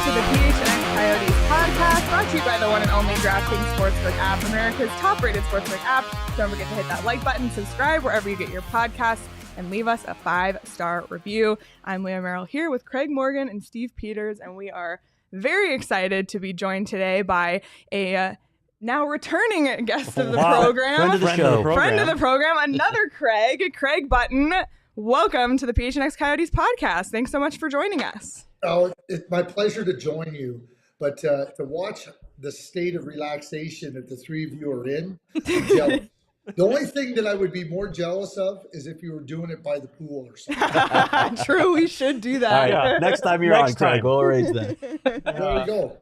to the PHNX Coyotes podcast, brought to you by the one and only DraftKings Sportsbook app, America's top-rated sportsbook app. Don't forget to hit that like button, subscribe wherever you get your podcasts, and leave us a 5-star review. I'm Leah Merrill here with Craig Morgan and Steve Peters, and we are very excited to be joined today by a now returning guest of the program. Friend of the show. Friend of the program, another Craig Button. Welcome to the PHNX Coyotes podcast. Thanks so much for joining us. Oh, it's my pleasure to join you. But to watch the state of relaxation that the three of you are in, I'm jealous. The only thing that I would be more jealous of is if you were doing it by the pool or something. True, we should do that. All right, yeah. Next time you're on, Craig, we'll arrange that. There we go.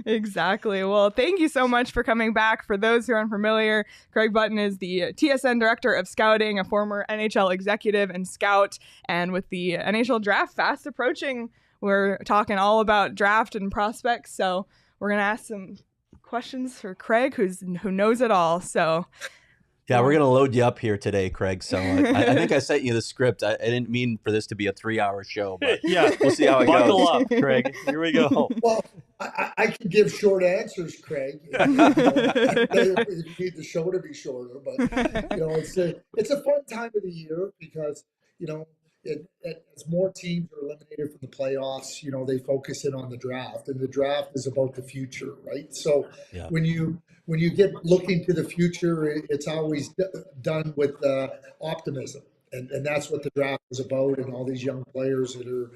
Exactly. Well, thank you so much for coming back. For those who are unfamiliar, Craig Button is the TSN Director of Scouting, a former NHL executive and scout. And with the NHL Draft fast approaching, we're talking all about draft and prospects. So we're going to ask some questions for Craig, who knows it all. So yeah, we're going to load you up here today, Craig. So I think I sent you the script. I didn't mean for this to be a 3-hour show, but yeah, we'll see how it goes. Buckle up, Craig. Here we go. Well, I can give short answers, Craig. You need the show to be shorter, but it's a fun time of the year because as more teams are eliminated from the playoffs, they focus in on the draft, and the draft is about the future, right? So when you get looking to the future, it's always done with optimism, and that's what the draft is about. And all these young players that are,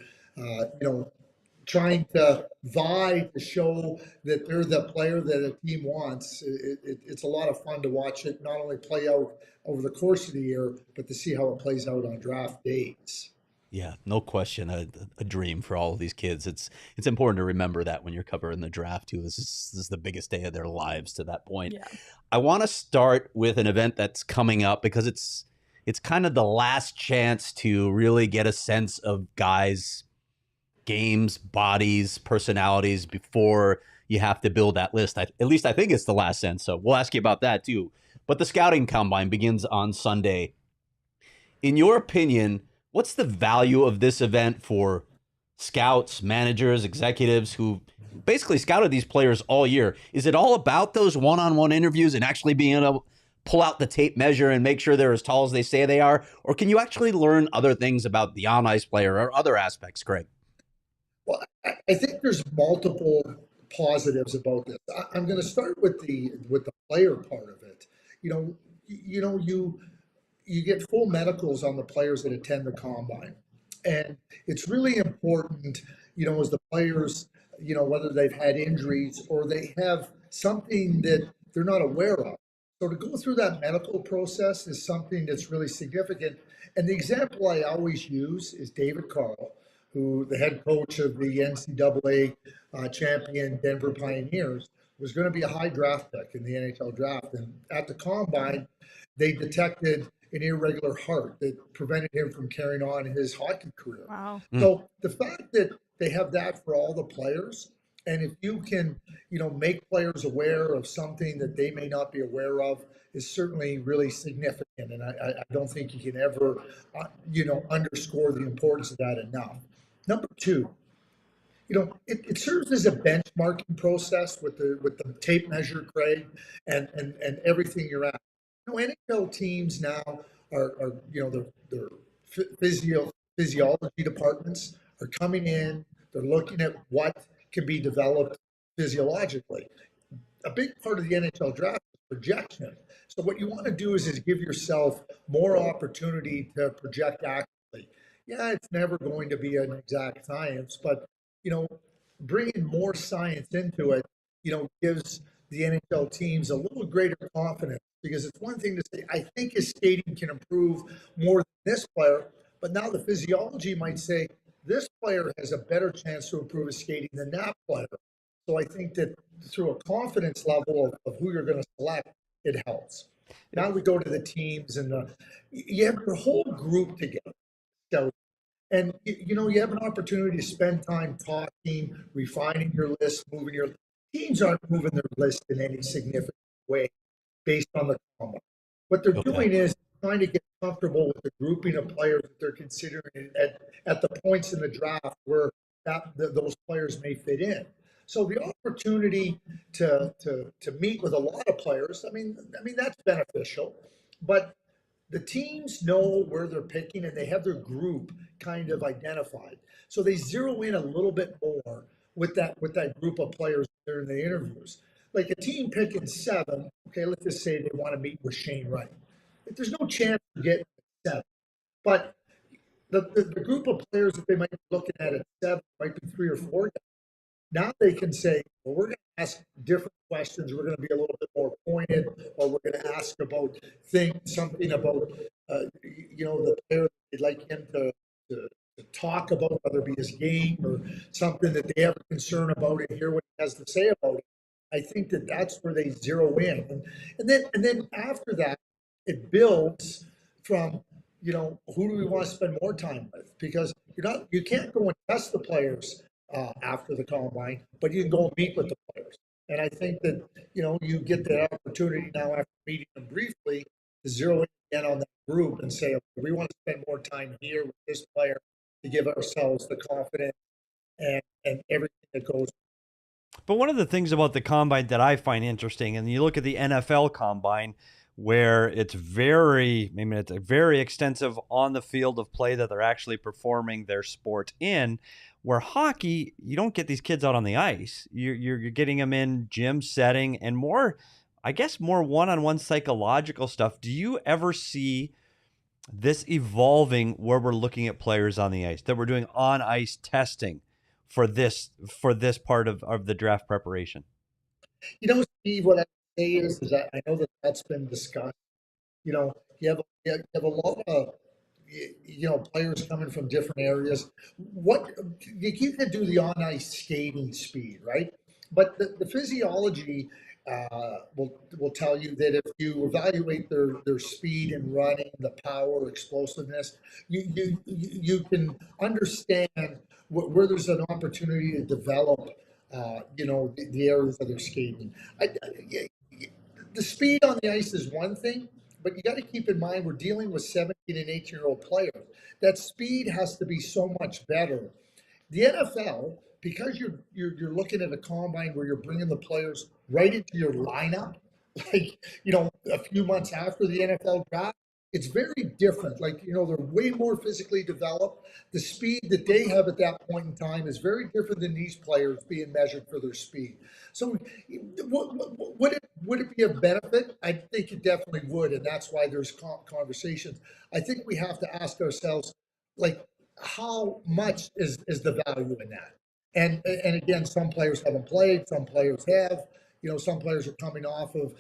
trying to vie to show that they're the player that a team wants. It's a lot of fun to watch it not only play out over the course of the year, but to see how it plays out on draft days. Yeah, no question, a dream for all of these kids. It's important to remember that when you're covering the draft too. This is the biggest day of their lives to that point. Yeah. I want to start with an event that's coming up because it's kind of the last chance to really get a sense of guys' games, bodies, personalities before you have to build that list. At least I think it's the last sense. So we'll ask you about that too. But the scouting combine begins on Sunday. In your opinion, what's the value of this event for scouts, managers, executives who basically scouted these players all year? Is it all about those one-on-one interviews and actually being able to pull out the tape measure and make sure they're as tall as they say they are? Or can you actually learn other things about the on-ice player or other aspects, Craig? Well, I think there's multiple positives about this. I'm going to start with the player part of it. You get full medicals on the players that attend the combine, and it's really important, as the players, whether they've had injuries or they have something that they're not aware of. So to go through that medical process is something that's really significant. And the example I always use is David Carl, who the head coach of the NCAA champion Denver Pioneers, was going to be a high draft pick in the NHL draft. And at the combine, they detected an irregular heart that prevented him from carrying on his hockey career. Wow. So the fact that they have that for all the players, and if you can, make players aware of something that they may not be aware of, is certainly really significant. And I don't think you can ever, underscore the importance of that enough. Number two, it serves as a benchmarking process with the tape measure, Craig, and everything you're at. NHL teams now are their physiology departments are coming in. They're looking at what can be developed physiologically. A big part of the NHL draft is projection. So what you want to do is give yourself more opportunity to project accurately. Yeah, it's never going to be an exact science, but bringing more science into it, gives the NHL teams a little greater confidence, because it's one thing to say, I think his skating can improve more than this player, but now the physiology might say this player has a better chance to improve his skating than that player. So I think that through a confidence level of who you're going to select, it helps. Now we go to the teams, and you have your whole group together. So, and you have an opportunity to spend time talking, refining your list, moving your teams aren't moving their list in any significant way based on the combine. What they're doing is trying to get comfortable with the grouping of players that they're considering at the points in the draft where those players may fit in. So the opportunity to meet with a lot of players, I mean that's beneficial, but the teams know where they're picking and they have their group kind of identified. So they zero in a little bit more with that group of players during the interviews. Like a team picking 7, okay, let's just say they want to meet with Shane Wright. There's no chance of getting 7. But the group of players that they might be looking at 7 might be 3 or 4 guys. Now they can say, well, we're going to ask different questions. We're going to be a little bit more pointed, or we're going to ask about something about, the player that they'd like him to talk about, whether it be his game or something that they have a concern about and hear what he has to say about it. I think that's where they zero in. And then after that, it builds from, who do we want to spend more time with? Because you can't go and test the players after the combine, but you can go and meet with the players. And I think that, you get that opportunity now after meeting them briefly to zero in again on that group and say, okay, we want to spend more time here with this player to give ourselves the confidence and everything that goes. But one of the things about the combine that I find interesting, and you look at the NFL combine, where it's very extensive on the field of play that they're actually performing their sport in, where hockey, you don't get these kids out on the ice. You're getting them in gym setting and more one-on-one psychological stuff. Do you ever see this evolving where we're looking at players on the ice, that we're doing on-ice testing for this part of the draft preparation? Steve, what I say is that I know that's been discussed. You have a lot of players coming from different areas. What you can do the on-ice skating speed, right? But the physiology will tell you that if you evaluate their speed and running, the power, explosiveness, you can understand where there's an opportunity to develop, the areas that they're skating. The speed on the ice is one thing, but you got to keep in mind we're dealing with 17 and 18-year-old players. That speed has to be so much better. The NFL, because you're looking at a combine where you're bringing the players right into your lineup, like a few months after the NFL draft, it's very different. Like they're way more physically developed. The speed that they have at that point in time is very different than these players being measured for their speed. So, would it be a benefit? I think it definitely would, and that's why there's conversations. I think we have to ask ourselves, like, how much is the value in that? And again, some players haven't played, some players have. Some players are coming off of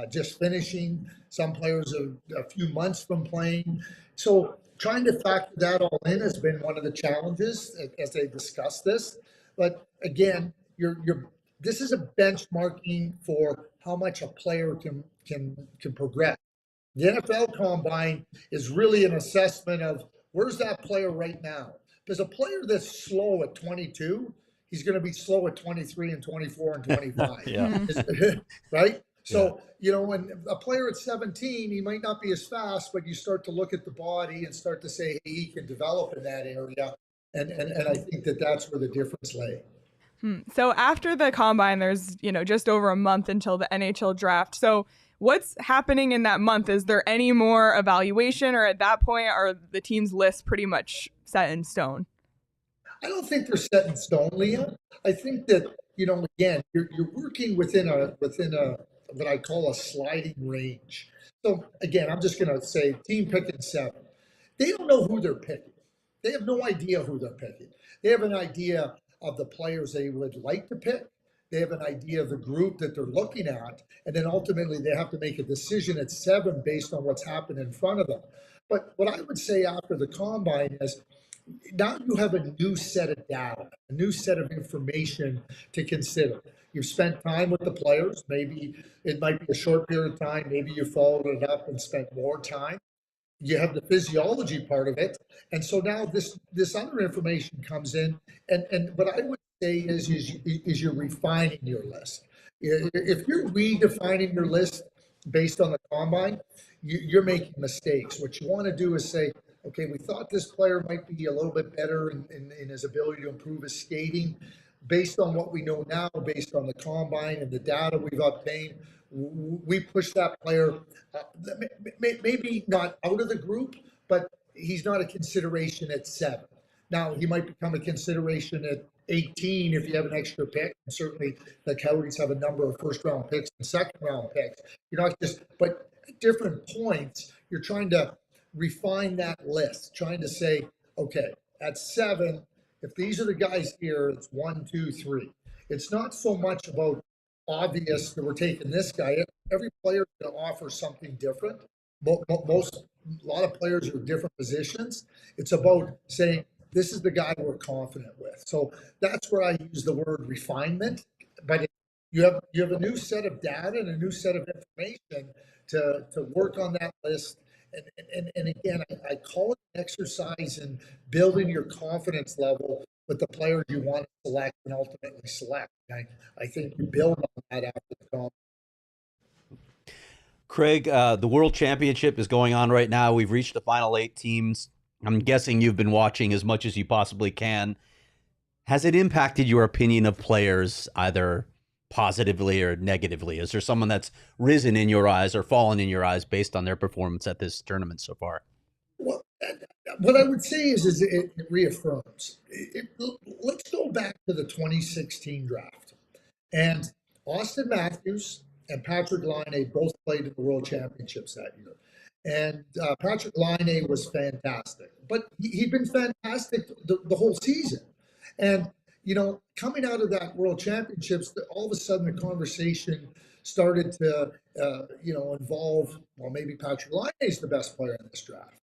just finishing. Some players are a few months from playing. So trying to factor that all in has been one of the challenges as they discuss this. But again, this is a benchmarking for how much a player can progress. The NFL Combine is really an assessment of where's that player right now. Because a player that's slow at 22, he's going to be slow at 23 and 24 and 25. Yeah. Right? So, when a player at 17, he might not be as fast, but you start to look at the body and start to say, hey, he can develop in that area. And I think that's where the difference lay. So after the combine, there's, just over a month until the NHL draft. So what's happening in that month? Is there any more evaluation, or at that point are the team's lists pretty much set in stone? I don't think they're set in stone, Leah. I think that, again, you're working within a what I call a sliding range. So again, I'm just going to say team picking 7. They don't know who they're picking. They have no idea who they're picking. They have an idea of the players they would like to pick. They have an idea of the group that they're looking at. And then ultimately they have to make a decision at 7 based on what's happened in front of them. But what I would say after the combine is, now you have a new set of data, a new set of information to consider. You've spent time with the players. Maybe it might be a short period of time. Maybe you followed it up and spent more time. You have the physiology part of it. And so now this other information comes in. And what I would say is you're refining your list. If you're redefining your list based on the combine, you're making mistakes. What you want to do is say, Okay, we thought this player might be a little bit better in his ability to improve his skating. Based on what we know now, based on the combine and the data we've obtained, we push that player maybe not out of the group, but he's not a consideration at 7. Now, he might become a consideration at 18 if you have an extra pick. And certainly the Coyotes have a number of first-round picks and second-round picks. You're not just, but at different points, you're trying to refine that list, trying to say, okay, at 7, if these are the guys here, it's 1, 2, 3. It's not so much about obvious that we're taking this guy. Every player is going to offer something different. A lot of players are in different positions. It's about saying, this is the guy we're confident with. So that's where I use the word refinement. But you have a new set of data and a new set of information to work on that list. And again, I call it an exercise in building your confidence level with the players you want to select and ultimately select. I think you build on that after the combine. Craig, the World Championship is going on right now. We've reached the final 8 teams. I'm guessing you've been watching as much as you possibly can. Has it impacted your opinion of players either positively or negatively? Is there someone that's risen in your eyes or fallen in your eyes based on their performance at this tournament so far? Well, what I would say is it reaffirms. Let's go back to the 2016 draft. And Austin Matthews and Patrick Laine both played in the World Championships that year. And Patrick Laine was fantastic. But he'd been fantastic the whole season. And, coming out of that World Championships, all of a sudden the conversation started to, involve, well, maybe Patrick Laine is the best player in this draft.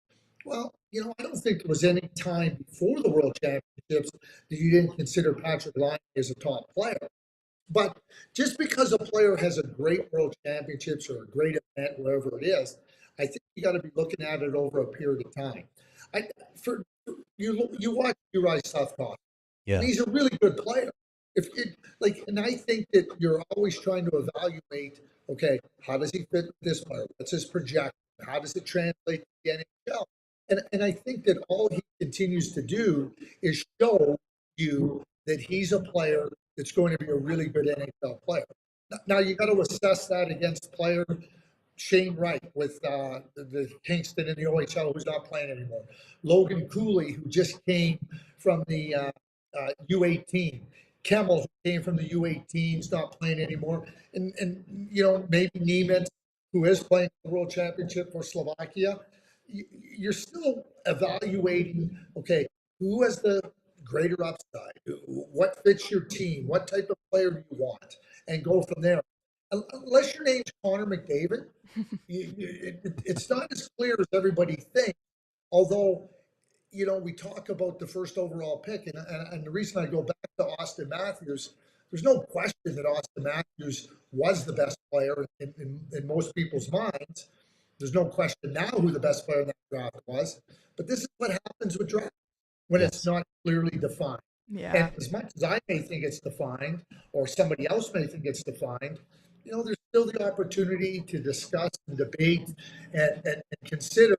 Well, I don't think there was any time before the World Championships that you didn't consider Patrick Laine as a top player. But just because a player has a great World Championships or a great event, wherever it is, I think you got to be looking at it over a period of time. You watch Jiri Kulich. Yeah, he's a really good player. And I think that you're always trying to evaluate. Okay, how does he fit with this player? What's his projection? How does it translate to the NHL? And I think that all he continues to do is show you that he's a player that's going to be a really good NHL player. Now you got to assess that against player Shane Wright with the Kingston in the OHL, who's not playing anymore. Logan Cooley, who just came from the U18. Kemmel, who came from the U18s, not playing anymore. And maybe Nemeth, who is playing the World Championship for Slovakia. You're still evaluating, okay, who has the greater upside? What fits your team? What type of player do you want? And go from there. Unless your name's Connor McDavid, it's not as clear as everybody thinks. Although, we talk about the first overall pick, and the reason I go back to Austin Matthews, there's no question that Austin Matthews was the best player in most people's minds. There's no question now who the best player in that draft was. But this is what happens with draft when it's not clearly defined. Yeah. And as much as I may think it's defined, or somebody else may think it's defined, there's still the opportunity to discuss and debate and consider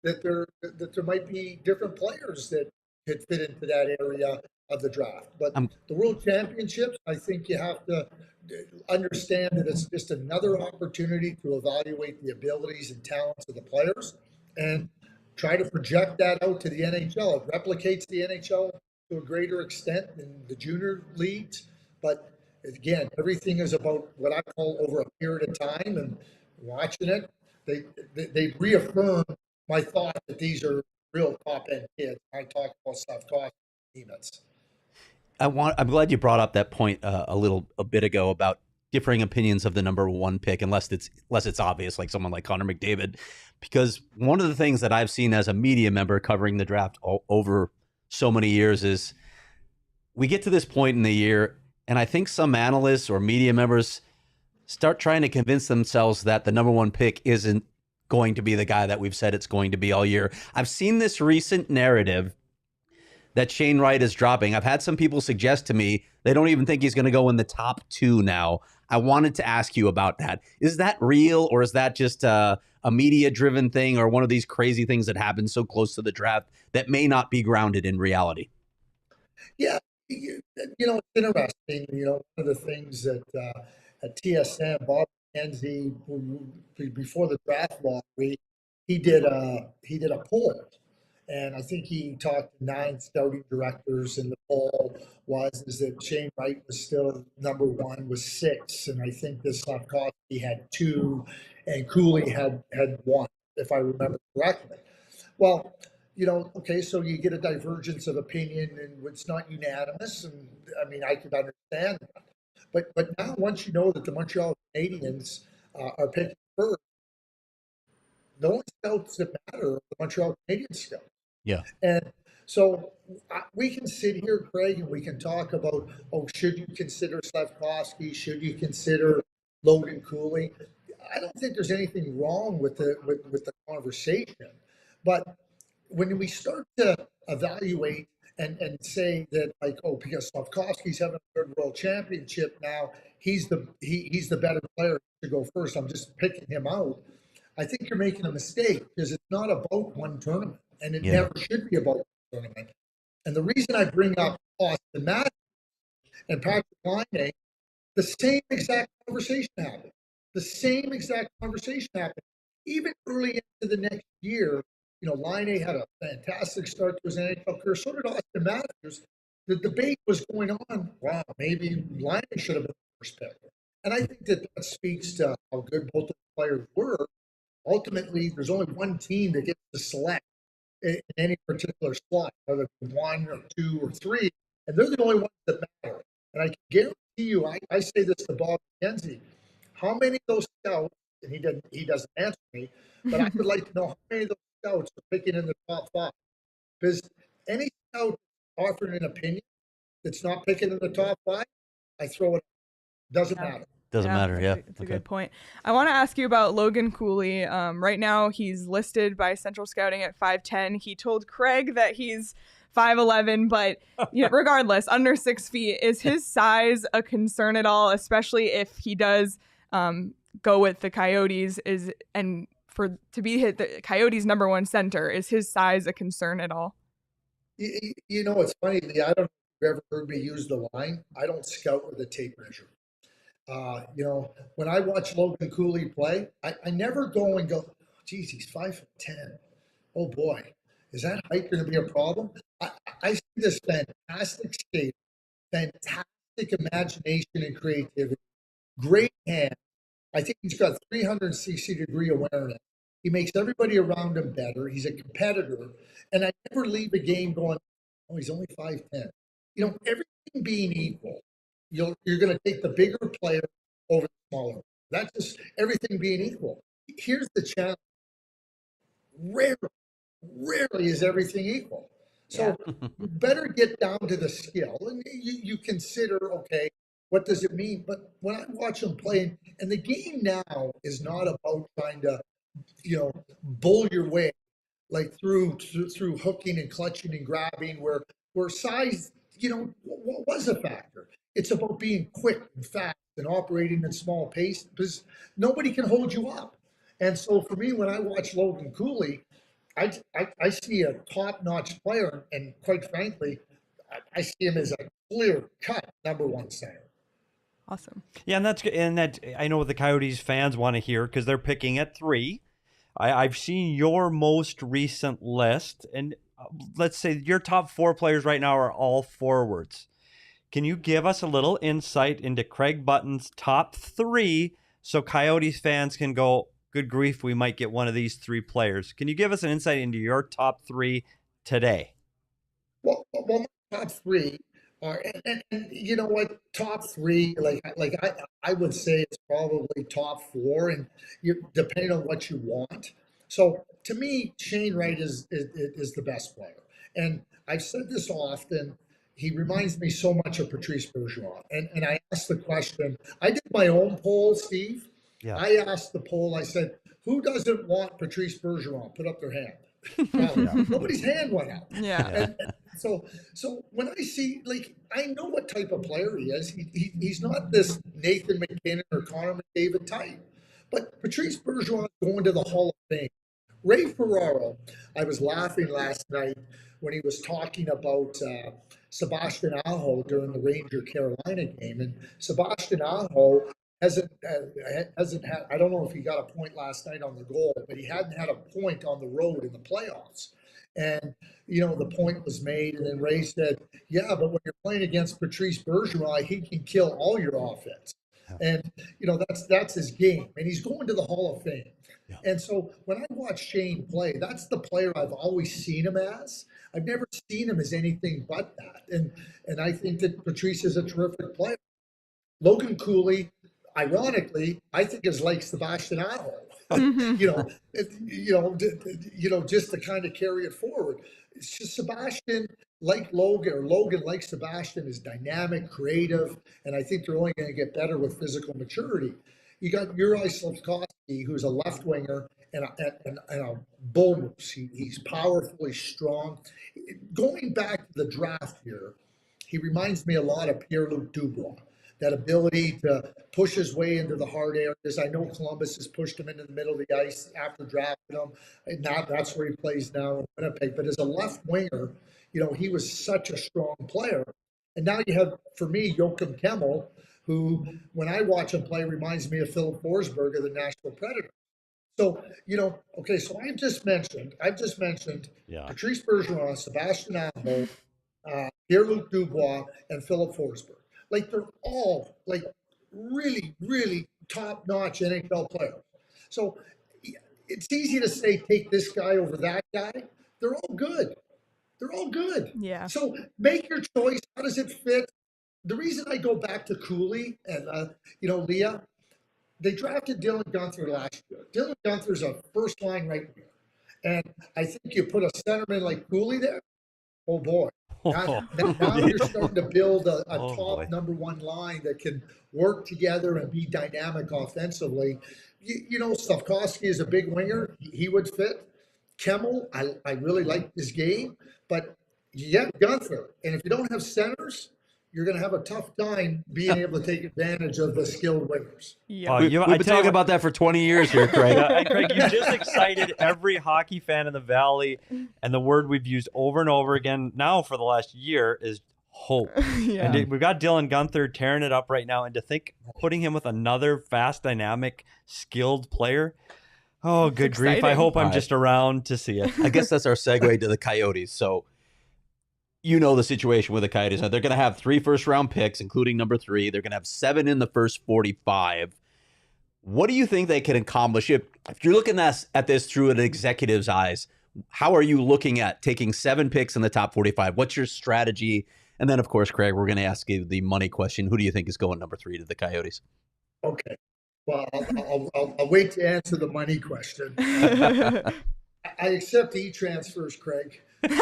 that there might be different players that could fit into that area of the draft. But the World Championships, I think you have to understand that it's just another opportunity to evaluate the abilities and talents of the players and try to project that out to the NHL. It replicates the NHL to a greater extent than the junior leagues, but again, everything is about what I call over a period of time, and watching it, they reaffirm my thought that these are real top-end kids. I talk about Savoie demons. I'm glad you brought up that point a bit ago about differing opinions of the number 1 pick, unless it's obvious, like someone like Connor McDavid, because one of the things that I've seen as a media member covering the draft over so many years is we get to this point in the year, and I think some analysts or media members start trying to convince themselves that the number 1 pick isn't going to be the guy that we've said it's going to be all year. I've seen this recent narrative that Shane Wright is dropping. I've had some people suggest to me they don't even think he's going to go in the top 2 now. I wanted to ask you about that. Is that real, or is that just a media-driven thing, or one of these crazy things that happen so close to the draft that may not be grounded in reality? Yeah, it's interesting. One of the things that at TSN, Bob McKenzie, before the draft lottery, he did a poll, and I think he talked to 9 scouting directors, and the poll is that Shane Wright was still number 1 with 6, and I think that Slavkovsky had 2, and Cooley had 1, if I remember correctly. Well, okay, so you get a divergence of opinion, and it's not unanimous, and I mean, I could understand that. But now, once you know that the Montreal Canadiens are picking first, the only scouts that matter are the Montreal Canadiens scouts. Yeah. And so we can sit here, Craig, and we can talk about, should you consider Slavkovsky? Should you consider Logan Cooley? I don't think there's anything wrong with the conversation, but when we start to evaluate and say that, like, because Slavkovsky's having a good world championship now, he's the better player to go first, I'm just picking him out. I think you're making a mistake, because it's not about one tournament, and it never should be about one tournament. And the reason I bring up Austin Matthews and Patrick Laine, the same exact conversation happened. The same exact conversation happened. Even early into the next year, Laine had a fantastic start to his NHL career. So did Austin Matthews. The debate was going on. Wow, maybe Laine should have been the first pick. And I think that speaks to how good both the players were. Ultimately, there's only one team that gets to select in any particular slot, whether it's 1 or 2 or 3, and they're the only ones that matter. And I can guarantee you, I say this to Bob McKenzie, how many of those scouts, and he doesn't answer me, but I would like to know how many of those scouts are picking in the top 5. Because any scout offering an opinion that's not picking in the top 5, I throw it. Doesn't matter. Doesn't matter. Yeah, it's a good point. I want to ask you about Logan Cooley. Right now, he's listed by Central Scouting at 5'10". He told Craig that he's 5'11", but regardless, under 6 feet. Is his size a concern at all, especially if he does go with the Coyotes? To be hit the Coyotes' number 1 center, is his size a concern at all? It's funny, Leah, I don't know if you've ever heard me use the line, I don't scout with a tape measure. When I watch Logan Cooley play, I never go and go, geez, he's 5'10". Oh boy, is that height going to be a problem? I see this fantastic skater, fantastic imagination and creativity, great hand. I think he's got 360-degree awareness. He makes everybody around him better. He's a competitor. And I never leave a game going, he's only 5'10". Everything being equal, you're going to take the bigger player over the smaller. That's just everything being equal. Here's the challenge. Rarely is everything equal. So you better get down to the skill. And you consider, okay, what does it mean? But when I watch them play, and the game now is not about trying to, bull your way, like through hooking and clutching and grabbing, where size, what was a factor? It's about being quick and fast and operating in small pace, because nobody can hold you up. And so for me, when I watch Logan Cooley, I see a top-notch player, and quite frankly, I see him as a clear-cut number 1 center. Awesome. Yeah, and that's good. And that, I know what the Coyotes fans want to hear, because they're picking at 3. I've seen your most recent list, and let's say your top 4 players right now are all forwards. Can you give us a little insight into Craig Button's top 3, so Coyotes fans can go, good grief, we might get one of these 3 players? Can you give us an insight into your top 3 today? Well, my top 3 are, and you know what, top 3, like I would say it's probably top 4, and depending on what you want. So to me, Shane Wright is the best player, and I've said this often. He reminds me so much of Patrice Bergeron. And I asked the question, I did my own poll, Steve. Yeah. I asked the poll, I said, who doesn't want Patrice Bergeron? Put up their hand. Nobody's hand went out. Yeah. And so when I see, like, I know what type of player he is. He's not this Nathan McKinnon or Connor McDavid type. But Patrice Bergeron going to the Hall of Fame. Ray Ferraro, I was laughing last night when he was talking about Sebastian Aho during the Ranger-Carolina game. And Sebastian Aho hasn't had, I don't know if he got a point last night on the goal, but he hadn't had a point on the road in the playoffs. And, the point was made, and then Ray said, yeah, but when you're playing against Patrice Bergeron, he can kill all your offense. And, that's his game. And he's going to the Hall of Fame. Yeah. And so when I watch Shane play, that's the player I've always seen him as. I've never seen him as anything but that. And I think that Patrice is a terrific player. Logan Cooley, ironically, I think is like Sebastian Aho. Just to kind of carry it forward. It's just Sebastian, like Logan, or Logan, like Sebastian, is dynamic, creative, and I think they're only going to get better with physical maturity. You got Jiri Kulich, who's a left winger and a bull moose. He's powerful, he's strong. Going back to the draft here, he reminds me a lot of Pierre-Luc Dubois. That ability to push his way into the hard areas. I know Columbus has pushed him into the middle of the ice after drafting him. And now that's where he plays now in Winnipeg. But as a left winger, he was such a strong player. And now you have, for me, Joachim Kemmel, who, when I watch him play, reminds me of Philip Forsberg of the Nashville Predators. So, so I've just mentioned Patrice Bergeron, Sebastian Aho, Pierre-Luc Dubois, and Philip Forsberg. Like, they're all, like, really, really top-notch NHL players. So it's easy to say, take this guy over that guy. They're all good. Yeah. So make your choice. How does it fit? The reason I go back to Cooley and, Leah, they drafted Dylan Guenther last year. Dylan Guenther's a first-line right winger. And I think you put a centerman like Cooley there, oh, boy. Now you're starting to build a top number one line that can work together and be dynamic offensively. Slavkovsky is a big winger. He would fit. Kemmel, I really like his game. But Guenther. And if you don't have centers, you're going to have a tough time being able to take advantage of the skilled wingers. Yeah. We've been talking about that for 20 years here, Craig. Craig, you just excited every hockey fan in the Valley, and the word we've used over and over again now for the last year is hope. Yeah. And we've got Dylan Guenther tearing it up right now, and to think putting him with another fast, dynamic, skilled player, oh, good exciting. Grief. I hope I'm just around to see it. I guess that's our segue to the Coyotes. So, the situation with the Coyotes. They're going to have 3 first-round picks, including number 3. They're going to have 7 in the first 45. What do you think they can accomplish? If you're looking at this through an executive's eyes, how are you looking at taking 7 picks in the top 45? What's your strategy? And then, of course, Craig, we're going to ask you the money question. Who do you think is going number 3 to the Coyotes? Okay. Well, I'll wait to answer the money question. I accept e-transfers, Craig. What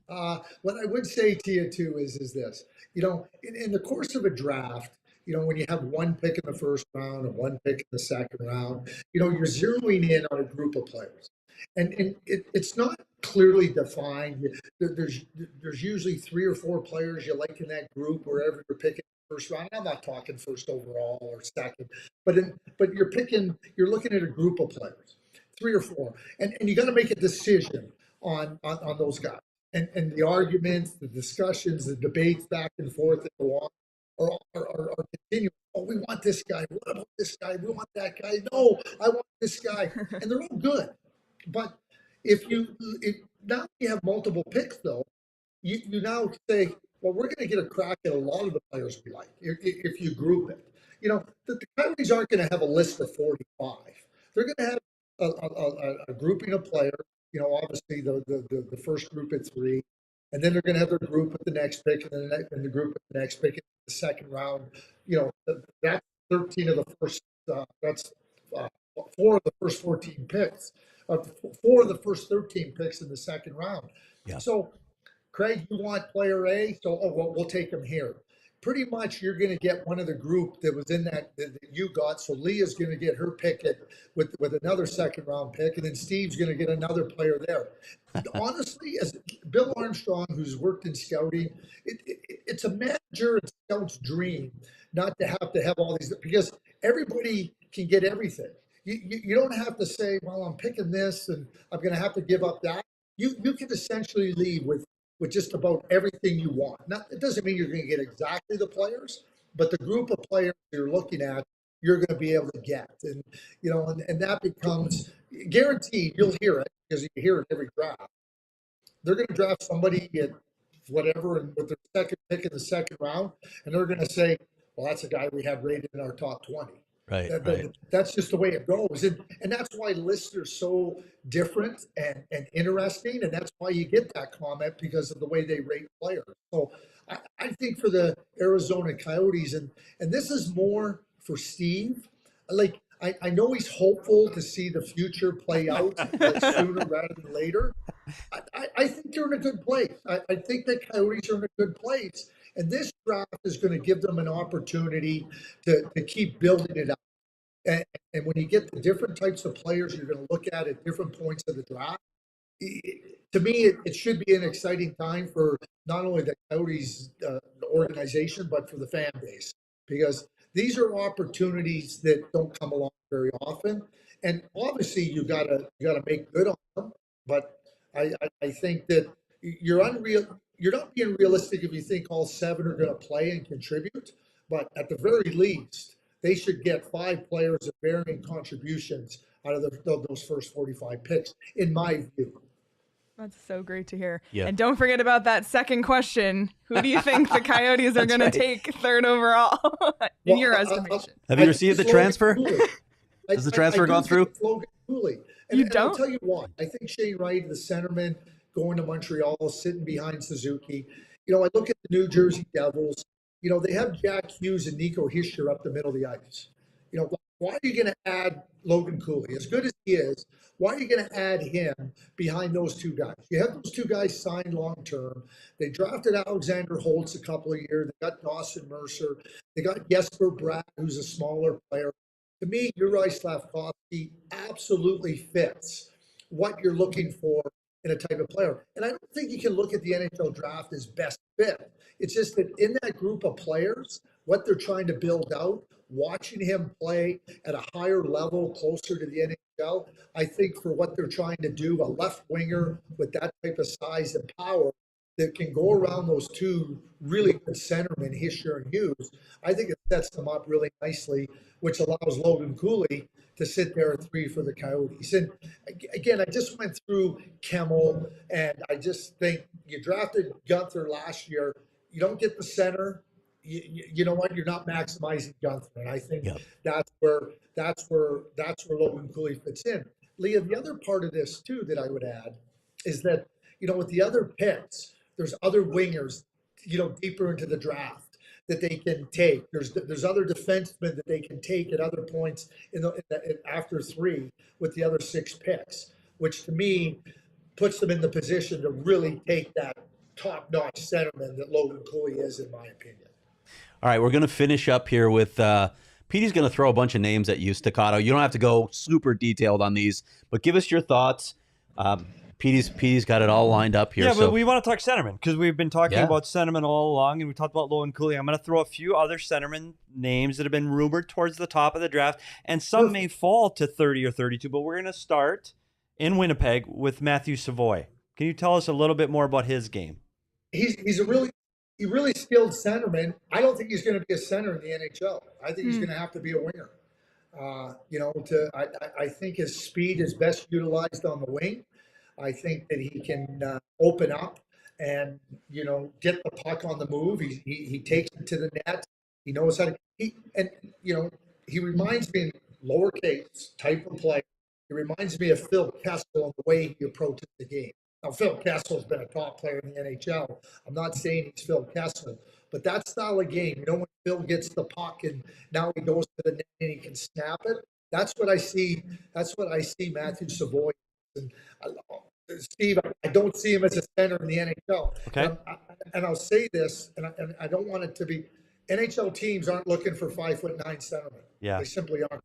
I would say to you too is this, in the course of a draft, when you have 1 pick in the first round and 1 pick in the second round, you're zeroing in on a group of players, and it's not clearly defined. There's usually 3 or 4 players you like in that group wherever you're picking first round. I'm not talking first overall or second, but you're looking at a group of players. 3 or 4, and you got to make a decision on those guys, and the arguments, the discussions, the debates back and forth that go on are continuing. Oh, we want this guy. What about this guy? We want that guy. No, I want this guy, and they're all good. But if now you have multiple picks, though, you now say, well, we're going to get a crack at a lot of the players we like if you group it. The Coyotes aren't going to have a list of 45. They're going to have a grouping of players, obviously the first group at 3, and then they're going to have their group at the next pick, and then the group at the next pick in the second round. That's 13 of the first. That's 4 of the first 14 picks. 4 of the first 13 picks in the second round. Yeah. So, Craig, you want player A? So, we'll take him here. pretty much you're going to get one of the group that was in that you got. So Leah's going to get her pick with another second round pick, and then Steve's going to get another player there. Honestly, as Bill Armstrong, who's worked in scouting, it's a manager and scout's dream not to have all these, because everybody can get everything. You don't have to say, well, I'm picking this and I'm going to have to give up that. You can essentially leave with just about everything you want. Now, it doesn't mean you're going to get exactly the players, but the group of players you're looking at, you're going to be able to get. And, and that becomes guaranteed. You'll hear it because you hear it every draft. They're going to draft somebody at whatever and with their second pick in the second round, and they're going to say, well, that's a guy we have rated in our top 20. Right. That's just the way it goes. And that's why lists are so different and interesting. And that's why you get that comment, because of the way they rate players. So I think for the Arizona Coyotes, and this is more for Steve, like I know he's hopeful to see the future play out sooner rather than later. I think they're in a good place. I think the Coyotes are in a good place. And this draft is going to give them an opportunity to keep building it up. And when you get the different types of players you're going to look at different points of the draft, to me, it should be an exciting time for not only the Coyotes organization, but for the fan base, because these are opportunities that don't come along very often. And obviously, you got to make good on them. But I think that you're not being realistic if you think all 7 are going to play and contribute. But at the very least, they should get 5 players of varying contributions out of those first 45 picks, in my view. That's so great to hear. Yeah. And don't forget about that second question. Who do you think the Coyotes are going to take third overall in your estimation? Have you received the transfer? Has the transfer gone through? Logan Cooley. And I'll tell you what, I think Shane Wright, the centerman, going to Montreal, sitting behind Suzuki. I look at the New Jersey Devils. They have Jack Hughes and Nico Hischier up the middle of the ice. Why are you going to add Logan Cooley? As good as he is, why are you going to add him behind those 2 guys? You have those 2 guys signed long-term. They drafted Alexander Holtz a couple of years. They got Dawson Mercer. They got Jesper Bratt, who's a smaller player. To me, Jiri Slavkovsky absolutely fits what you're looking for in a type of player. And I don't think you can look at the NHL draft as best fit. It's just that in that group of players, what they're trying to build out, watching him play at a higher level, closer to the NHL, I think for what they're trying to do, a left winger with that type of size and power that can go around those 2 really good centermen, Hischier and Hughes, I think it sets them up really nicely, which allows Logan Cooley to sit there at 3 for the Coyotes. And again, I just went through Kemmel, and I just think you drafted Gunther last year. You don't get the center. You know what? You're not maximizing Gunther, and I think that's where Logan Cooley fits in. Leah, the other part of this too that I would add is that with the other picks, there's other wingers, deeper into the draft that they can take. There's other defensemen that they can take at other points after 3 with the other 6 picks, which to me puts them in the position to really take that top-notch centerman that Logan Cooley is, in my opinion. All right, we're going to finish up here with Petey's going to throw a bunch of names at you, Staccato. You don't have to go super detailed on these, but give us your thoughts. Petey's got it all lined up here. Yeah, but we want to talk centerman because we've been talking about centerman all along, and we talked about Logan Cooley. I'm going to throw a few other centerman names that have been rumored towards the top of the draft, and some may fall to 30 or 32, but we're going to start in Winnipeg with Matthew Savoie. Can you tell us a little bit more about his game? He's a really skilled centerman. I don't think he's going to be a center in the NHL. I think he's going to have to be a winger. I think his speed is best utilized on the wing. I think that he can open up and get the puck on the move. He takes it to the net. He knows how to. He reminds me, lowercase type of player. He reminds me of Phil Kessel in the way he approaches the game. Now, Phil Kessel's been a top player in the NHL. I'm not saying he's Phil Kessel, but that style of game, when Phil gets the puck and now he goes to the net and he can snap it, that's what I see. That's what I see Matthew Savoie. And Steve, I don't see him as a center in the NHL. Okay. And I'll say this, and I don't want it to be, NHL teams aren't looking for 5'9" centermen. Yeah. They simply aren't.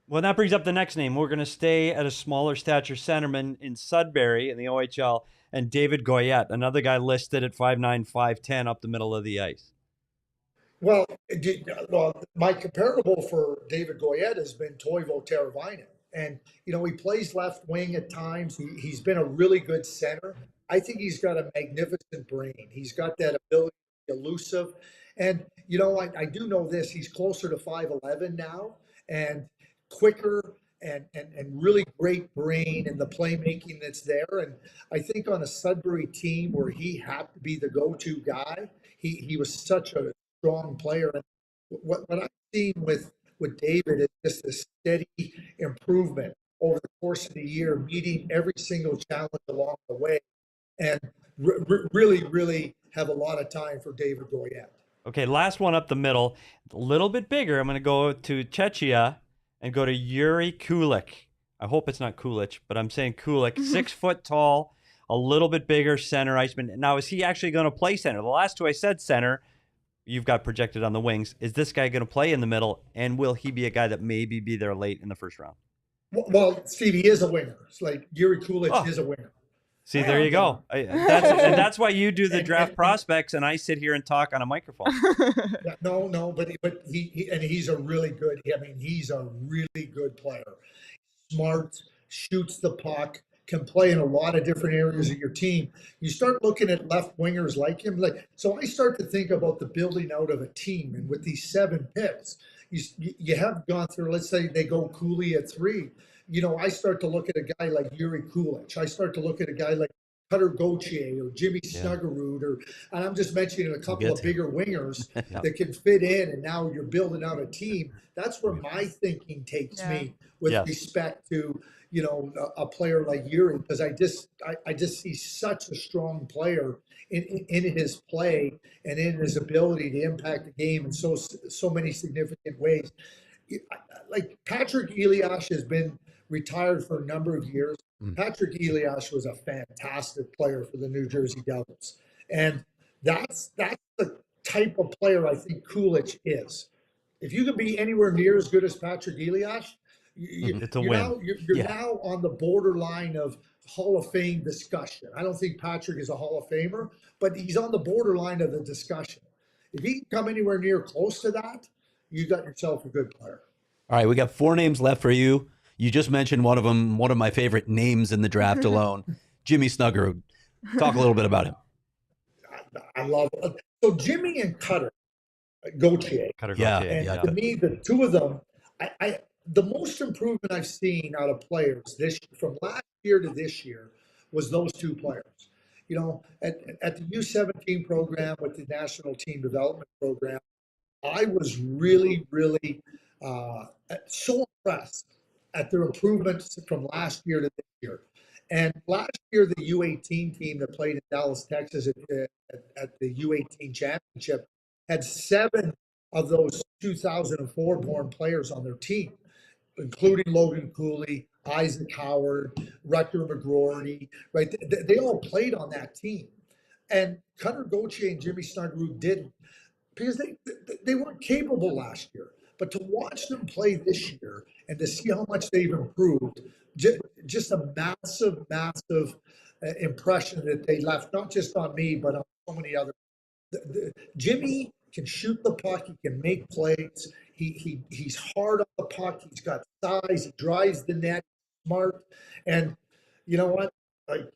Well, that brings up the next name. We're going to stay at a smaller stature centerman in Sudbury in the OHL, and David Goyette, another guy listed at 5'9", 5'10", up the middle of the ice. Well, my comparable for David Goyette has been Toivo Teravainen. And, you know, he plays left wing at times. He's been a really good center. I think he's got a magnificent brain. He's got that ability to be elusive. And, you know, I do know this. He's closer to 5'11" now and quicker and really great brain and the playmaking that's there. And I think on a Sudbury team where he had to be the go-to guy, he was such a strong player. And what I've seen with David is just a steady improvement over the course of the year, meeting every single challenge along the way, and really have a lot of time for David Goyette. Okay, last one up the middle, a little bit bigger. I'm going to go to Czechia and go to Jiri Kulich. I hope it's not Kulich, but I'm saying Kulich, 6 foot tall, a little bit bigger center iceman. Now, is he actually going to play center? The last two I said center. You've got projected on the wings. Is this guy going to play in the middle, and will he be a guy that maybe be there late in the first round? Well, Steve, he is a winger. It's like Jiri Kulich is a winger. See, there you go. That's why you do the draft prospects, and I sit here and talk on a microphone. Yeah, no, but he's a really good. I mean, he's a really good player. Smart, shoots the puck, can play in a lot of different areas of your team. You start looking at left wingers like him, so I start to think about the building out of a team. And with these 7 picks, you have gone through. Let's say they go Cooley at 3. You know, I start to look at a guy like Jiri Kulich. I start to look at a guy like Cutter Gauthier or Jimmy Snuggerud, and I'm just mentioning a couple of bigger wingers that can fit in, and now you're building out a team. That's where my thinking takes me with respect to, you know, a player like Jiri, because I just see such a strong player in his play and in his ability to impact the game in so many significant ways. Like Patrick Elias has been retired for a number of years. Patrick Elias was a fantastic player for the New Jersey Devils. And that's the type of player I think Kulich is. If you can be anywhere near as good as Patrick Elias, it's a win. You're now on the borderline of Hall of Fame discussion. I don't think Patrick is a Hall of Famer, but he's on the borderline of the discussion. If he can come anywhere near close to that, you got yourself a good player. All right, we got 4 names left for you. You just mentioned one of them, one of my favorite names in the draft alone, Jimmy Snuggerud. Talk a little bit about him. I love it. So Jimmy and Cutter Gauthier. To me, the two of them, the most improvement I've seen out of players from last year to this year was those 2 players. You know, at the U17 program with the National Team Development Program, I was really so impressed at their improvements from last year to this year. And last year, the U18 team that played in Dallas, Texas at the U18 championship had 7 of those 2004 born players on their team, including Logan Cooley, Isaac Howard, Rutger McGroarty, right? They all played on that team. And Cutter Gauthier and Jimmy Snuggerud didn't, because they weren't capable last year. But to watch them play this year and to see how much they've improved, just a massive impression that they left, not just on me, but on so many others. Jimmy can shoot the puck. He can make plays. He's hard on the puck. He's got size. He drives the net. Smart. And you know what? Like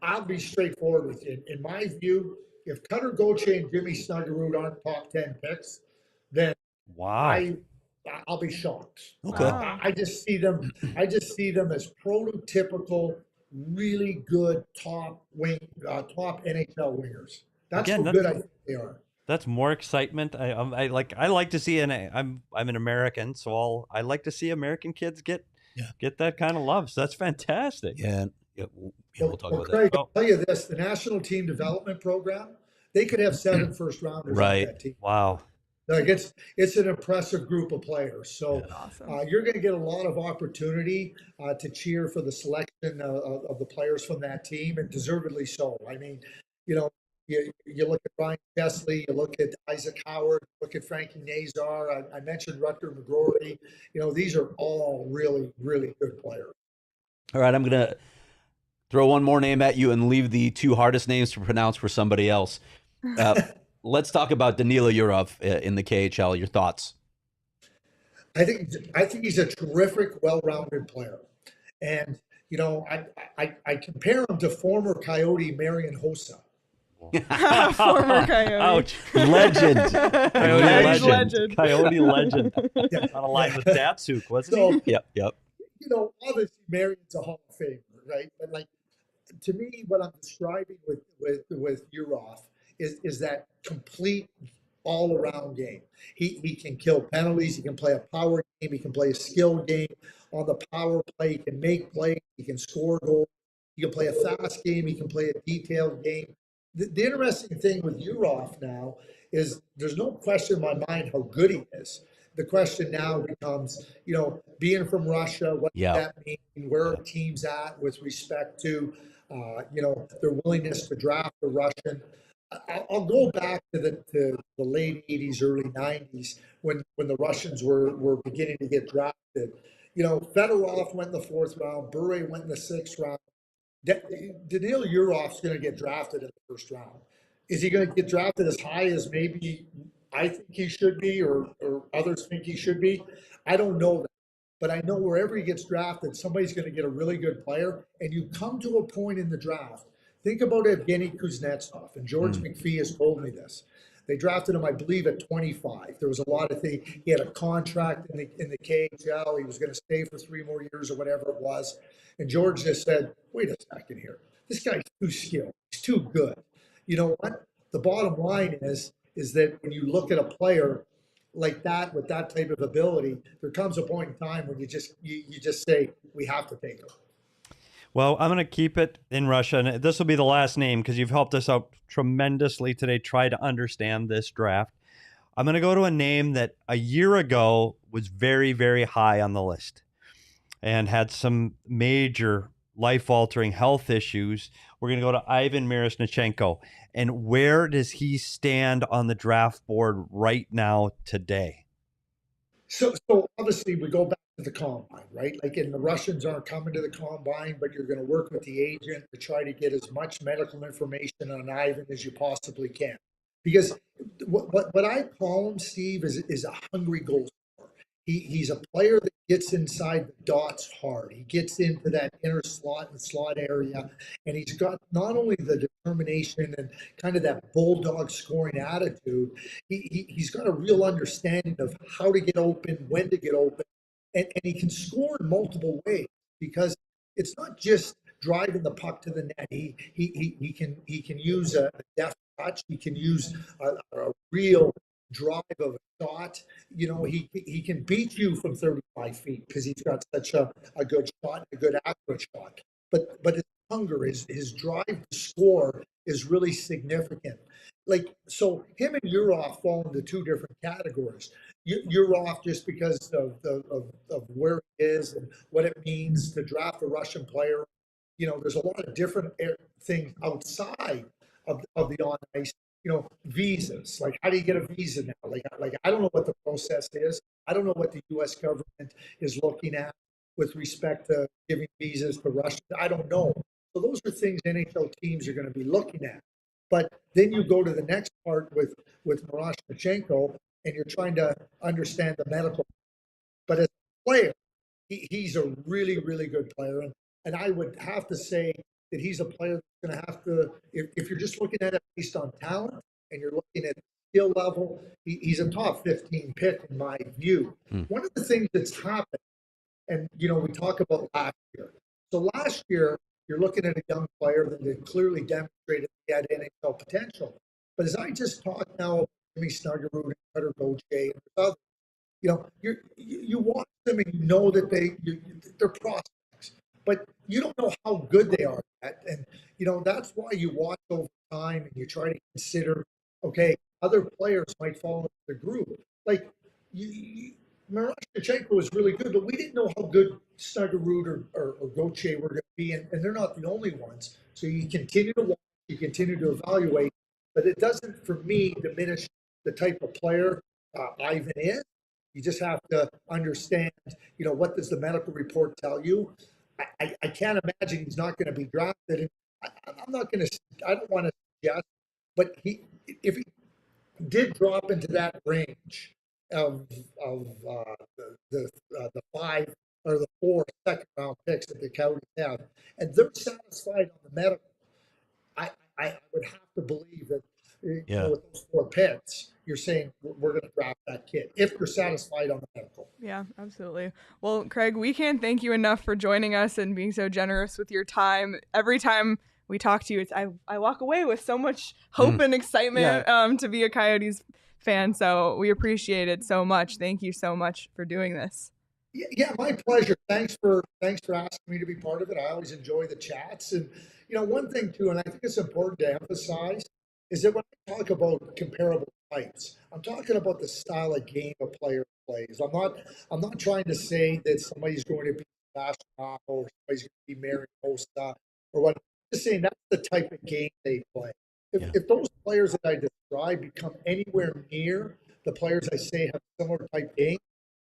I'll be straightforward with you. In my view, if Cutter Gauthier and Jimmy Snuggerud aren't top 10 picks, then I'll be shocked. Okay. I just see them as prototypical, really good top NHL wingers. That's how good I think they are. That's more excitement. I like to see I'm an American, so I like to see American kids get that kind of love. So that's fantastic. We'll talk about Craig, that. I'll tell you this: the National Team Development Program, they could have 7 first rounders on that team. Wow. Like it's an impressive group of players. So you're going to get a lot of opportunity to cheer for the selection of the players from that team, and deservedly so. I mean, you know, you look at Ryan Chesley, you look at Isaac Howard, look at Frankie Nazar. I mentioned Rutger McGrory. These are all really, really good players. All right, I'm going to throw one more name at you and leave the two hardest names to pronounce for somebody else. Let's talk about Danila Yurov in the KHL. Your thoughts? I think he's a terrific, well-rounded player. And, I compare him to former Coyote Marian Hossa. Former Coyote. Ouch. Legend. Coyote legend. Coyote legend. Yeah. On a line with Datsuk, wasn't he? Yep. Obviously Marian's a Hall of Famer, right? But to me, what I'm describing with Yurov is that complete all-around game. He can kill penalties. He can play a power game. He can play a skill game. On the power play, he can make plays. He can score goals. He can play a fast game. He can play a detailed game. The interesting thing with Yurov now is there's no question in my mind how good he is. The question now becomes, being from Russia, what does that mean? Where are teams at with respect to, their willingness to draft a Russian? I'll go back to the late 80s, early 90s when the Russians were beginning to get drafted. Fedorov went in the 4th round. Bure went in the 6th round. Danila Yurov's going to get drafted in the 1st round. Is he going to get drafted as high as maybe I think he should be or others think he should be? I don't know that. But I know wherever he gets drafted, somebody's going to get a really good player. And you come to a point in the draft. Think about Evgeny Kuznetsov, and George McPhee has told me this. They drafted him, I believe, at 25. There was a lot of things. He had a contract in the KHL. He was going to stay for 3 more years or whatever it was. And George just said, wait a second here. This guy's too skilled. He's too good. You know what? The bottom line is that when you look at a player like that with that type of ability, there comes a point in time when you just say, we have to take him. Well, I'm going to keep it in Russia, and this will be the last name because you've helped us out tremendously today, try to understand this draft. I'm going to go to a name that a year ago was very, very high on the list and had some major life-altering health issues. We're going to go to Ivan Miroshnichenko. And where does he stand on the draft board right now today? So obviously we go back to the combine, right? And the Russians aren't coming to the combine, but you're going to work with the agent to try to get as much medical information on Ivan as you possibly can. Because what I call him, Steve, is a hungry goal scorer. He's a player that gets inside the dots hard. He gets into that inner slot area, and he's got not only the determination and kind of that bulldog scoring attitude, he's got a real understanding of how to get open, when to get open, and he can score in multiple ways because it's not just driving the puck to the net. He can use a deft touch. He can use a real drive of a shot. He can beat you from 35 feet because he's got such a good shot, a good accurate shot. But his hunger, his drive to score is really significant. So him and Yurov fall into 2 different categories. Yurov, just because of where he is and what it means to draft a Russian player. There's a lot of different things outside of the on ice. Visas, how do you get a visa now? I don't know what the process is. I don't know what the U.S. government is looking at with respect to giving visas to Russia. I don't know. So those are things NHL teams are going to be looking at. But then you go to the next part with Miroshnichenko, and you're trying to understand the medical. But as a player, he's a really, really good player. And I would have to say that he's a player that's going to have to, if you're just looking at it based on talent and you're looking at skill level, he's a top 15 pick in my view. One of the things that's happened, and, we talk about last year. So last year, you're looking at a young player that had clearly demonstrated he had NHL potential. But as I just talked now about Jimmy Snuggerud and Cutter Gauthier and others, you watch them and you know that they're prospects. But you don't know how good they are at. And, that's why you watch over time and you try to consider, okay, other players might fall into the group. Miroshnichenko was really good, but we didn't know how good Snuggerud or Gauthier were going to be, and they're not the only ones. So you continue to watch, you continue to evaluate. but it doesn't, for me, diminish the type of player Ivan is. You just have to understand, what does the medical report tell you? I can't imagine he's not going to be drafted. And I'm not going to, I don't want to suggest, but if he did drop into that range of the 5 or the 4 second round picks that the Coyotes have, and they're satisfied on the medical, I would have to believe that with those 4 picks, you're saying we're going to draft that kid if you're satisfied on the medical. Yeah, absolutely. Well, Craig, we can't thank you enough for joining us and being so generous with your time. Every time we talk to you, I walk away with so much hope and excitement to be a Coyotes fan. So we appreciate it so much. Thank you so much for doing this. Yeah, my pleasure. Thanks for asking me to be part of it. I always enjoy the chats. And one thing too, and I think it's important to emphasize, is that when I talk about comparable types, I'm talking about the style of game a player plays. I'm not trying to say that somebody's going to be Bastrop or somebody's going to be Mary Costa or what. I'm just saying that's the type of game they play. If those players that I describe become anywhere near the players I say have similar type game,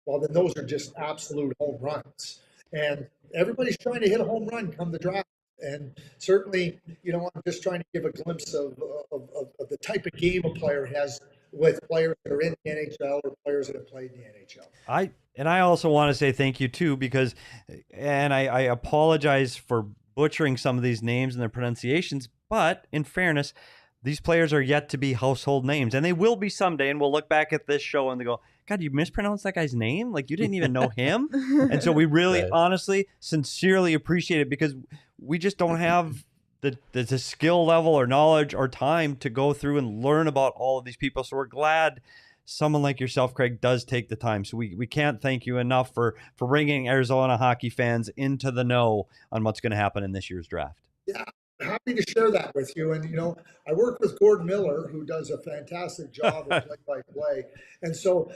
well, then those are just absolute home runs. And everybody's trying to hit a home run come the draft. And certainly, I'm just trying to give a glimpse of the type of game a player has with players that are in the NHL or players that have played in the NHL. I also want to say thank you too, because, and I apologize for butchering some of these names and their pronunciations, but in fairness, these players are yet to be household names, and they will be someday. And we'll look back at this show and they go, God, you mispronounced that guy's name? Like, you didn't even know him? And so we really, honestly, sincerely appreciate it, because we just don't have the skill level or knowledge or time to go through and learn about all of these people. So we're glad someone like yourself, Craig, does take the time. So we can't thank you enough for bringing Arizona hockey fans into the know on what's going to happen in this year's draft. Yeah. Happy to share that with you. And, I work with Gordon Miller, who does a fantastic job of play-by-play. And so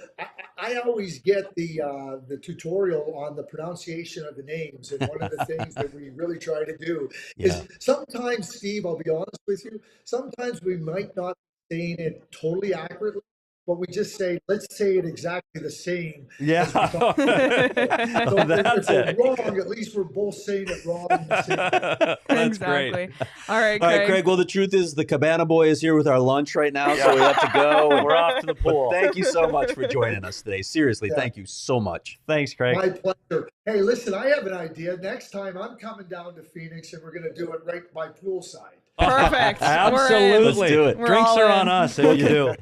I always get the tutorial on the pronunciation of the names. And one of the things that we really try to do is sometimes, Steve, I'll be honest with you, sometimes we might not be saying it totally accurately, but we just say, let's say it exactly the same. Yeah. So That's if we're wrong, at least we're both saying it wrong. That's exactly. Great. All right, Craig. All right, Craig. Well, the truth is the Cabana Boy is here with our lunch right now, so we have to go. We're off to the pool. But thank you so much for joining us today. Seriously, thank you so much. Thanks, Craig. My pleasure. Hey, listen, I have an idea. Next time I'm coming down to Phoenix, and we're going to do it right by poolside. Perfect. Absolutely. Let's do it. Drinks are on us if you do.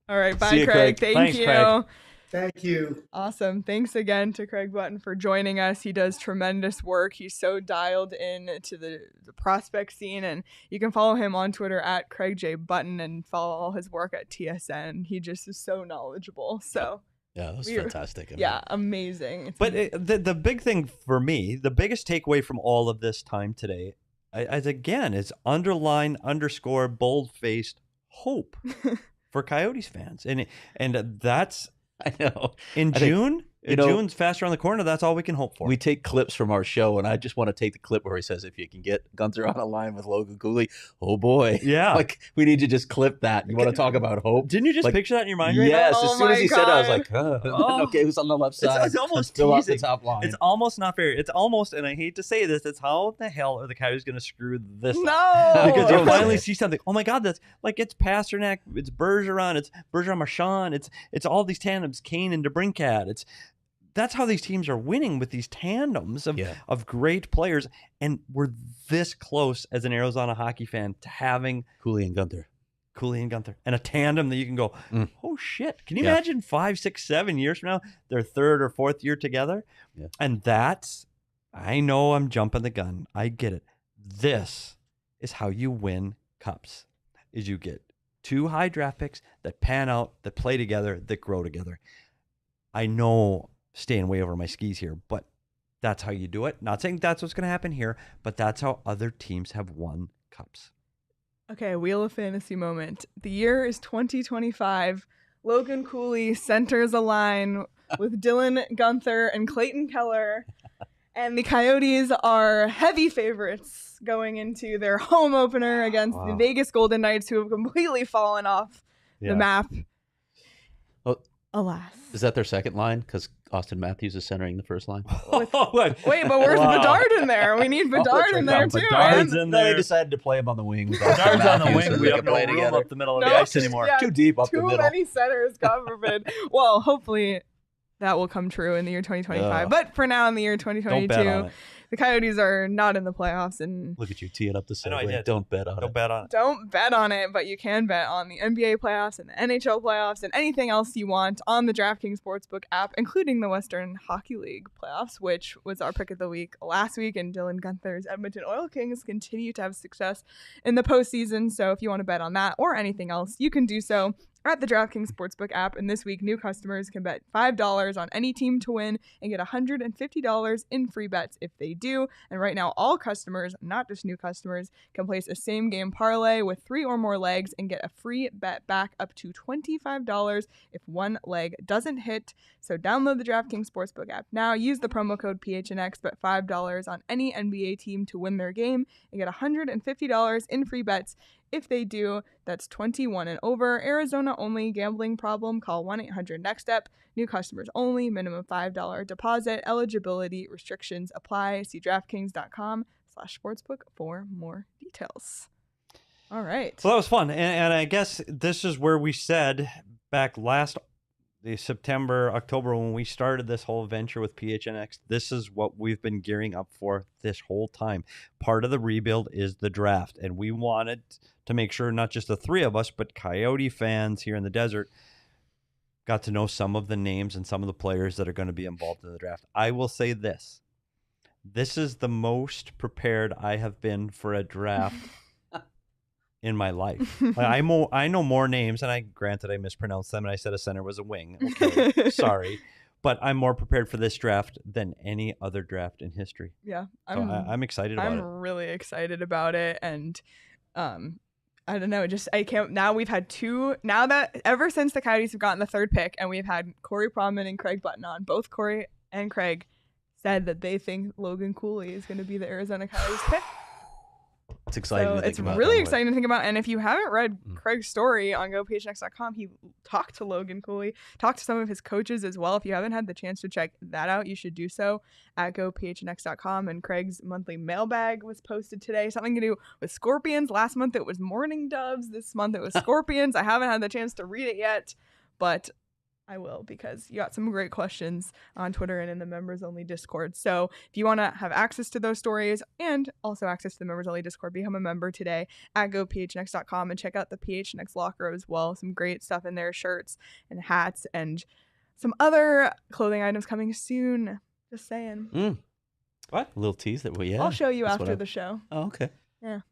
All right. Bye, See you, Craig. Craig. Thank you. Craig. Thank you. Awesome. Thanks again to Craig Button for joining us. He does tremendous work. He's so dialed in to the prospect scene, and you can follow him on Twitter at Craig J. Button and follow all his work at TSN. He just is so knowledgeable. So yeah, that was fantastic. Amazing. But the big thing for me, the biggest takeaway from all of this time today, is underscore bold-faced hope for Coyotes fans. And that's, I know. June, June's fast around the corner. That's all we can hope for. We take clips from our show, and I just want to take the clip where he says, if you can get Gunther on a line with Logan Cooley, oh boy. Yeah. Like, we need to just clip that. You want to talk about hope? Didn't you just picture that in your mind right yes, now? as soon as he said it, I was like, okay, who's on the left side? It's almost fill teasing. up the top line. It's almost not fair. It's almost, and I hate to say this, it's how the hell are the Coyotes going to screw this up? No. Because you finally see something. Oh my God, that's like, it's Pasternak, it's Bergeron, it's Bergeron-Marchand, it's all these tandems, Kane and DeBrincat. That's how these teams are winning, with these tandems of great players. And we're this close as an Arizona hockey fan to having Cooley and Gunther. And a tandem that you can go, oh shit. Can you imagine 5, 6, 7 years from now, their third or fourth year together? Yeah. And that's, I know I'm jumping the gun. I get it. This is how you win cups, is you get 2 high draft picks that pan out, that play together, that grow together. I know, staying way over my skis here, but that's how you do it. Not saying that's what's going to happen here, but that's how other teams have won cups. Okay, Wheel of Fantasy moment. The year is 2025. Logan Cooley centers a line with Dylan Gunther and Clayton Keller. And the Coyotes are heavy favorites going into their home opener against the Vegas Golden Knights, who have completely fallen off the map. Oh, alas. Is that their second line? Because Austin Matthews is centering the first line. Wait, but where's Bedard in there? We need Bedard in there too. Bedard's in there. They decided to play him on the wing. Bedard's on the wing. We have no room up the middle of the ice anymore. Yeah, too deep up the middle. Too many centers, God forbid. Well, hopefully that will come true in the year 2025. But for now, in the year 2022, the Coyotes are not in the playoffs. And look at you teeing up the segue. Don't bet on it. Don't bet on it, but you can bet on the NBA playoffs and the NHL playoffs and anything else you want on the DraftKings Sportsbook app, including the Western Hockey League playoffs, which was our pick of the week last week. And Dylan Guenther's Edmonton Oil Kings continue to have success in the postseason. So if you want to bet on that or anything else, you can do so at the DraftKings Sportsbook app. And this week, new customers can bet $5 on any team to win and get $150 in free bets if they do. And right now, all customers, not just new customers, can place a same game parlay with 3 or more legs and get a free bet back up to $25 if one leg doesn't hit. So download the DraftKings Sportsbook app now. Use the promo code PHNX, bet $5 on any NBA team to win their game and get $150 in free bets if they do. That's 21 and over. Arizona only. Gambling problem? Call 1-800-NEXT-STEP. New customers only. Minimum $5 deposit. Eligibility restrictions apply. See DraftKings.com/sportsbook for more details. All right. Well, that was fun. And I guess this is where we said back the September, October, when we started this whole venture with PHNX, this is what we've been gearing up for this whole time. Part of the rebuild is the draft, and we wanted to make sure not just the three of us, but Coyote fans here in the desert got to know some of the names and some of the players that are going to be involved in the draft. I will say this. This is the most prepared I have been for a draft in my life. I know more names, and granted I mispronounced them, and I said a center was a wing. Okay, sorry. But I'm more prepared for this draft than any other draft in history. Yeah. I'm excited about it. I'm really excited about it. And I don't know, now we've had ever since the Coyotes have gotten the third pick, and we've had Corey Pronman and Craig Button on, both Corey and Craig said that they think Logan Cooley is going to be the Arizona Coyotes pick. It's exciting to think about. It's really exciting to think about. And if you haven't read Craig's story on GoPHNX.com, he talked to Logan Cooley, talked to some of his coaches as well. If you haven't had the chance to check that out, you should do so at GoPHNX.com. And Craig's monthly mailbag was posted today. Something to do with scorpions. Last month it was mourning doves. This month it was scorpions. I haven't had the chance to read it yet, but I will, because you got some great questions on Twitter and in the members only Discord. So if you want to have access to those stories and also access to the members only Discord, become a member today at gophnx.com and check out the PHNX locker as well. Some great stuff in there, shirts and hats and some other clothing items coming soon. Just saying. What? A little tease that I'll show you after the show. Oh, okay. Yeah.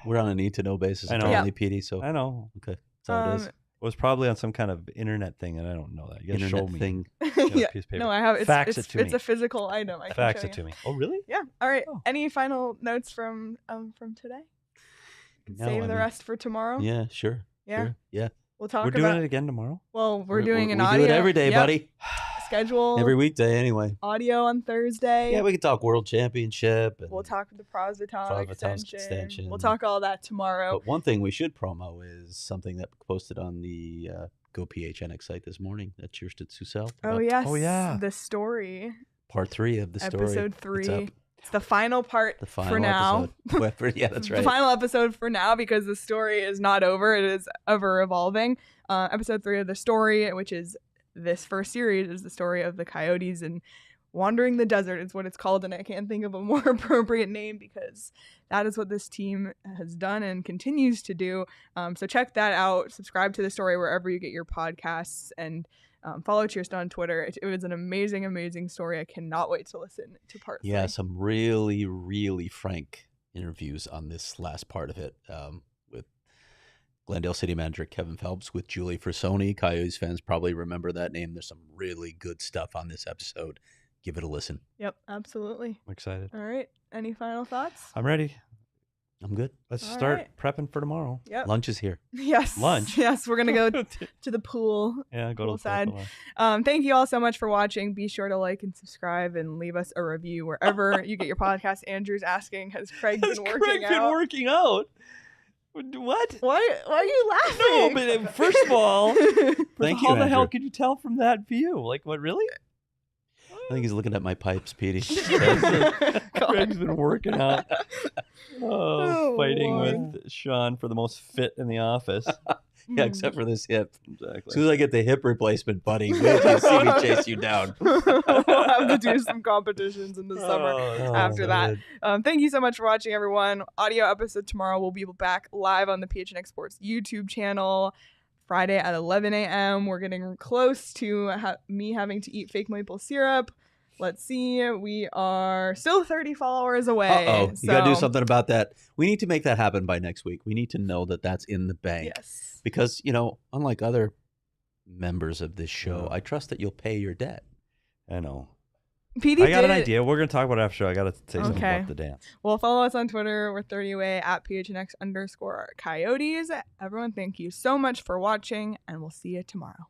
We're on a need to know basis. I know. Apparently, PD. So I know. Okay. That's all it is. It was probably on some kind of internet thing, and I don't know that. You gotta show me. Thing. Yeah. Piece of paper. No, I have. Fax it to me. It's a physical item. I Fax can it show to me. Oh, really? Yeah. All right. Oh. Any final notes from today? Save the rest for tomorrow. Yeah. Sure. Yeah. Sure. Yeah. We'll talk. We're doing it again tomorrow. Well, we're doing an we audio. do it every day, buddy. Schedule every weekday, anyway. Audio on Thursday. Yeah, we can talk World Championship. We'll talk the Proviton extension. We'll talk all that tomorrow. But one thing we should promo is something that posted on the Go PHNX site this morning. That's yours to Susel. Oh yes. Oh yeah. The story. Part 3 of the story. Episode 3. It's the final part for now. Yeah, that's right. The final episode for now, because the story is not over. It is ever evolving. Episode 3 of the story, which is this first series, is the story of the Coyotes and wandering the desert is what it's called. And I can't think of a more appropriate name, because that is what this team has done and continues to do. So check that out. Subscribe to the story wherever you get your podcasts, and follow Cheerston on Twitter. It was an amazing, amazing story. I cannot wait to listen to part 3. Yeah, some really, really frank interviews on this last part of it with Glendale City Manager Kevin Phelps, with Julie Frassoni. Coyotes fans probably remember that name. There's some really good stuff on this episode. Give it a listen. Yep, absolutely. I'm excited. All right. Any final thoughts? I'm ready. I'm good. Let's All start right. prepping for tomorrow. Yep. Lunch is here. Yes. Lunch? Yes, we're going to go to the pool. Yeah, go to the Poolside. pool. Thank you all so much for watching. Be sure to like and subscribe and leave us a review wherever you get your podcast. Andrew's asking, has Craig been working out? working out? What? Why are you laughing? No, but first of all, Thank you, how the hell Andrew. could you tell from that view? Like, what, really? I think he's looking at my pipes, Petey. Craig's been working out. Oh, Fighting Lord. with Sean for the most fit in the office. Yeah, except for this hip. As Exactly. soon as I get the hip replacement, buddy, wait till you see me chase you down. We'll have to do some competitions in the summer. Oh, after that. good. Thank you so much for watching, everyone. Audio episode tomorrow. We'll be back live on the PHNX Sports YouTube channel Friday at 11 a.m. We're getting close to me having to eat fake maple syrup. Let's see. We are still 30 followers away. Uh-oh. You got to do something about that. We need to make that happen by next week. We need to know that that's in the bank. Yes. Because, unlike other members of this show, I trust that you'll pay your debt. I know. Petey I got an idea. We're going to talk about it after show. I got to say something Okay. about the dance. Well, follow us on Twitter. We're 30 away at PHNX_Coyotes. Everyone, thank you so much for watching, and we'll see you tomorrow.